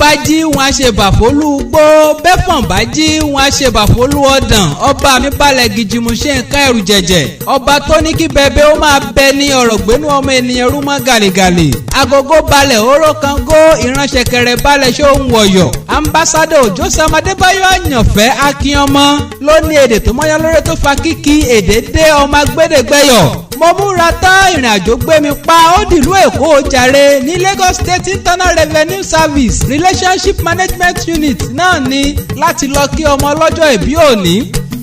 bá jí wọn á ṣe bàfólú gbó bẹ́fọ̀n bá jí wọn á ṣe bàfólú ọ̀dàn ọba mi balẹ̀ gìjìmù ṣe nǹkan ẹ̀rù jẹ̀jẹ̀ ọba tó ní kí bẹbẹ ó máa bẹ ní ọ̀rọ̀ gbénú ọmọ ènìyàn rú mọ́ gàlégàlé agogo balẹ̀ oró kan gó ìránṣẹ́kẹrẹ balẹ̀ ṣóhun wọ̀yọ̀ ambassadọ Joseph Adébáyọ̀ àyànfẹ́ akínyọmọ ló ní èdè tó mọ́yán lórí tó fa kíkí èdè dé ọmọ agbẹ́dẹ́gbẹ́yọ̀ mo múra tán ìrìn àjò gbé mi pa ó dìlú Èkó jàre ní Lagos State Internal Revenue Service Relationship Management Unit náà ni láti lọ kí ọmọ ọlọ́jọ́ ìbí òní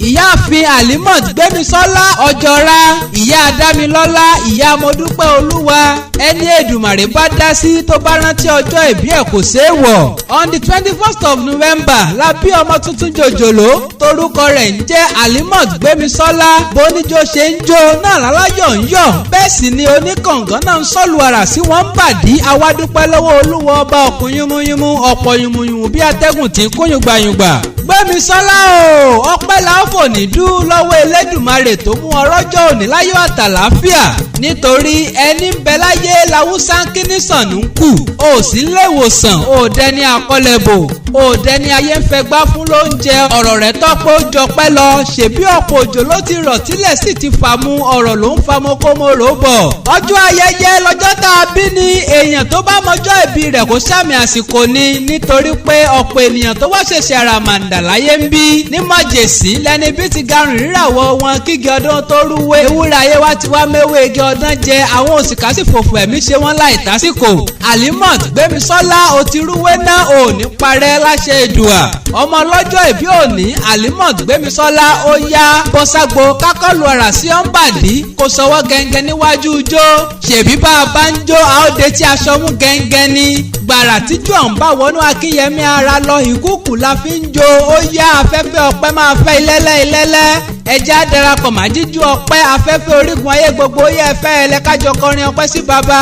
ìyáàfin Alimot Gbémisọ́lá Ọjọ́ra ìyá Adámilọ́lá ìyá Modúpẹ́ Olúwa ẹni Èdùmàrè bá dá sí tó bá rántí ọjọ́ ìbí ẹ̀ kò ṣeé wọ̀. On the 21st of November la bí ọmọ tuntun jòjòló torúkọ rẹ̀ ń jẹ́ Alimot Gbémisọ́lá bóníjó ṣe ń jó náà láláyọ̀ ń yọ̀ bẹ́ẹ̀ sì ni oníkàngán náà ń sọ́lù ara sí wọn ń bàdí awádúpẹ́ lọ́wọ́ Olúwa ọba ọ̀kun yúnmúyúnmú ọ̀pọ̀ yùmùyùmù bí atẹ́gùn tí ń kún yùngbàyùngbà. Gbémisọ́lá o ọpẹ́ la ó fò ní dú lọ́wọ́ Elédùmarè tó mú ọrọ́jọ́ òní láyọ̀ àtàlàáfíà nítorí ẹni ń bẹ láyé làwùsá ń kíní sànù ń kù ó sì ń lé ìwòsàn ó dẹni àkọlẹ̀bò ó dẹni ayé ń fẹ́ gbá fún lóúnjẹ ọ̀rọ̀ rẹ̀ tọ́pọ̀ ó jọpẹ́ lọ ṣèbí ọ̀pọ̀ òjò ló ti rọ̀ tílẹ̀ sì ti fà mu ọ̀rọ̀ ló ń fa mokómorò bọ̀. ọjọ́ ayẹyẹ lọ́jọ́ tá a bí ni èèyàn tó bá mọjọ́ ìbí rẹ̀ kó sàmì àsìkò ni nítorí pé ọ̀pọ̀ ènìyàn tó wá ṣẹ̀ṣẹ̀ àràmàǹdà láyé ń bí ní májèsí lẹ́ni bí ti garùn ríràwọ̀ wọn kígi ọdún tó rúwé ewúrẹ́ ayé wa ti wá méwé igi ọdún jẹ àwọn òsìkà sì fòfò ẹ̀mí ṣe wọ́n láì tásìkò. Alimot Gbémisọ́lá ó ti rúwé náà ò ní parẹ́ láṣẹ Èdùà ọmọ ọlọ́jọ́ ìbí òní Alimot Gbémisọ́lá ó yá bọ́sàgbó kákọ́lù ọ̀rà sí ọ́nbàdí kó sọwọ́ gẹ́ngẹ́ níwájú ijó ṣèbí bá a bá ń jó àóde tí aṣọ mú gẹ́ngẹ́ ní gbàrà tíjú ọ̀hún bá wọnú Akínyẹmí ara lọ ìkúùkù la fi ń jó ó yá afẹ́fẹ́ ọpẹ́ máa fẹ́ ilẹ́lẹ́ ẹja darapọ̀ máa jíjú ọpẹ́ afẹ́fẹ́ orígun ayé gbogbo yẹ fẹ́ ẹlẹ́kájọ kọrin ọpẹ́ sí baba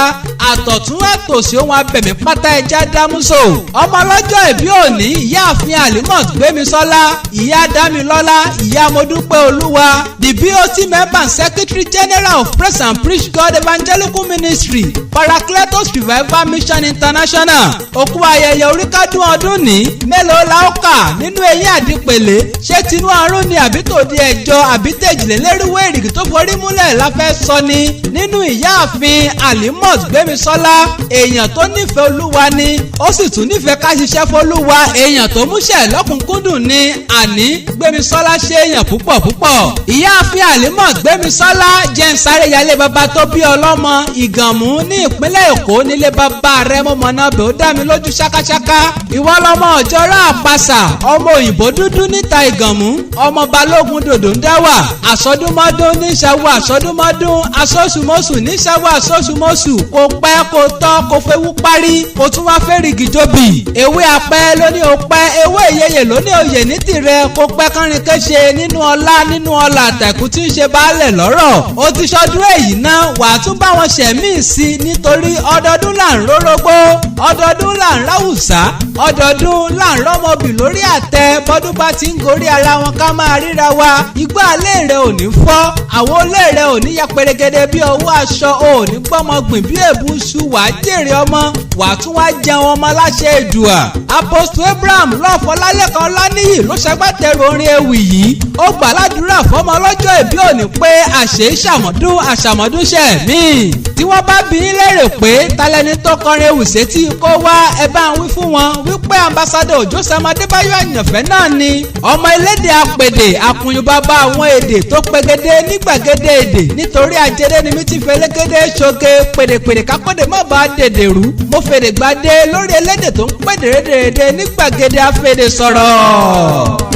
àtọ̀tún àtòsí ohun abẹ̀mí pátá ẹja dámúso ọmọ ọlọ́jọ́ ìbí òní ìyáàfin Alimot Gbémisọ́lá ìyá Dámilọ́lá ìyá Modúpẹ́ Olúwa the BOT member and secretary general of Praise and Preach God Evangelical Ministry Paracletos Revival Mission International òkú ayẹyẹ oríkádùn ọdún ní mélòó la ó kà nínú eyín àdìpèlé ṣé tinú àrùn ni àbí tòde ẹjọ́ àbí tèjìlélẹ́rìwé èrìgì tó forí múlẹ̀ la fẹ́ sọ ni nínú ìyáàfin Alimot Gbémisọ́lá èèyàn tó nífẹ̀ẹ́ Olúwa ni ó sì tún nífẹ̀ẹ́ ká ṣiṣẹ́ f'Olúwa èèyàn tó múṣẹ́ lọ́kùnkúndùn ni àní Gbémisọ́lá ṣe èèyàn púpọ̀ ìyáàfin Alimot Gbémisọ́lá jẹ́ ń sáré yálé bàbá tó bí ọlọ́mọ Ìgànmú ní ìpínlẹ̀ Èkó nílé bàbá rẹ̀ mo mọ̀nà bẹ̀ ó dá mi lójú ṣákáṣáká ìwọ lọmọ ọ̀jọ́rọ̀ àpàṣà ọmọ òyìnbó dúdú níta Ìgànmú ọmọ balógun dòdò ń dáwà àsọdúnmọ́dún níṣàwọ̀ àsọdúnmọ́dún asọ́sùmọ́sù níṣàwọ̀ àsọ́sùmọ́sù kò pẹ́ kò tọ́ kò fẹ́wú parí kò tún wá fẹ́ rìgì jóbi ewé apẹ́ lóní òpẹ́ ewé ìyeyè lóní òye ní tirẹ̀ kò pẹ́ kánrin kéṣe nínú ọlá àtẹ̀kù tí ń ṣe baálẹ̀ lọ́rọ̀ ó ti ṣọdún èyí náà wà á tún bá wọn ṣẹ̀mí sí i nítorí ọdọọdún là ń rórógbó ọdọọdún là ń ráwùsá ọdọọdún là ń rọ́mọbì lórí àtẹ bọ́dún bá ti ń gorí ara wọn ká máa ríra wa igbá alẹ́ rẹ̀ ò ní fọ́ àwọn olè rẹ̀ ò ní ya pèrègèdè bí ọwọ́ aṣọ ò ní gbọ́mọgbìn bí èbúṣu wàá jèrè ọmọ wàá tún wá jẹun ọmọ láṣẹ Èdùà. Apostle Abraham lọ́fọlálẹ́kan láníyì ló ṣagbátẹrù orin ewì yìí ó gbàládùúrà fọmọ ọlọ́jọ́ ìbí òní pé àṣẹ àṣàmọ́dún ṣẹ̀ mí. tí wọ́n bá bi í léèrè pé talẹ́ni tó kọrin ewì sétí kó wá ẹ bá ń wí fún wọn wípé ambassadọ Joseph Adébáyọ̀ àyànfẹ́ náà ni ọmọ elédè apèdè akùnyùn bàbá àwọn èdè tó pegedé ní gbàgede èdè nítorí àjẹdẹ ni mi ti fẹlẹgẹdẹ ṣoge pèdèpèdè kákọ́dé má bàa dèdè rú mo fèrè gbadé lórí elédè tó ń pèdè rédèrèdè ní gbàgede afẹ́dè sọ̀rọ̀.